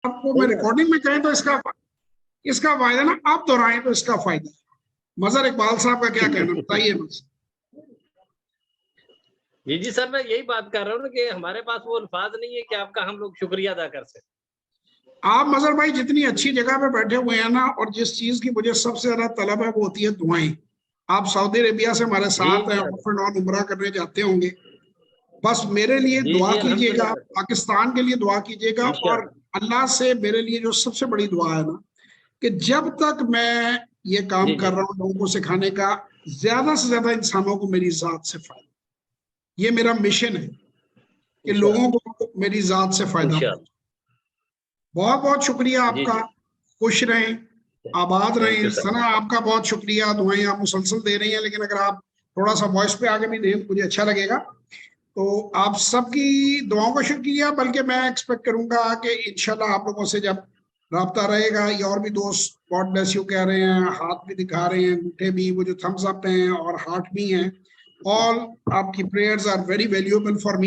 आपको मैं रिकॉर्डिंग में कहें तो इसका फायदा ना आप दोहराएं तो इसका फायदा। मजहर इकबाल साहब का क्या कहना, बताइए बस। जी सर, मैं यही बात कर रहा हूँ ना कि हमारे पास वो अल्फाज नहीं है कि आपका हम लोग शुक्रिया अदा कर सकें। आप मजहर भाई जितनी अच्छी जगह पे बैठे हुए हैं ना, और जिस चीज की मुझे सबसे ज्यादा तलब है वो होती है दुआएं। आप सऊदी अरेबिया से हमारे साथ हैं, ऑफ एंड ऑन उम्रा करने जाते होंगे। बस मेरे लिए जी दुआ जी कीजिएगा, अल्हम्दुलिल्लाह। पाकिस्तान के लिए दुआ कीजिएगा, और इंशाअल्लाह। अल्लाह से मेरे लिए जो सबसे बड़ी दुआ है ना, कि जब तक मैं ये काम जी कर जी रहा हूँ लोगों को सिखाने का, ज्यादा से ज्यादा इंसानों को मेरी जात से फायदा, ये मेरा मिशन है कि लोगों इंशाअल्लाह। को मेरी जात से फायदा पहुंचे। इंशाअल्लाह। बहुत बहुत शुक्रिया जी आपका। जी। खुश रहें, आबाद थैंक रहें। You sir. सना आपका बहुत शुक्रिया, दुआएं आप मुसलसल दे रही हैं, लेकिन अगर आप थोड़ा सा वॉइस पे आगे भी दें तो मुझे अच्छा लगेगा। तो आप सबकी दुआओं का शुक्रिया। बल्कि मैं एक्सपेक्ट करूंगा कि इंशाल्लाह आप लोगों से जब राब्ता रहेगा, ये और भी दोस्त गॉड ब्लेस यू कह रहे हैं, हाथ भी दिखा रहे हैं, अंगूठे भी, वो जो थम्स अप हैं और हार्ट भी हैं, ऑल आपकी prayers are very valuable for me.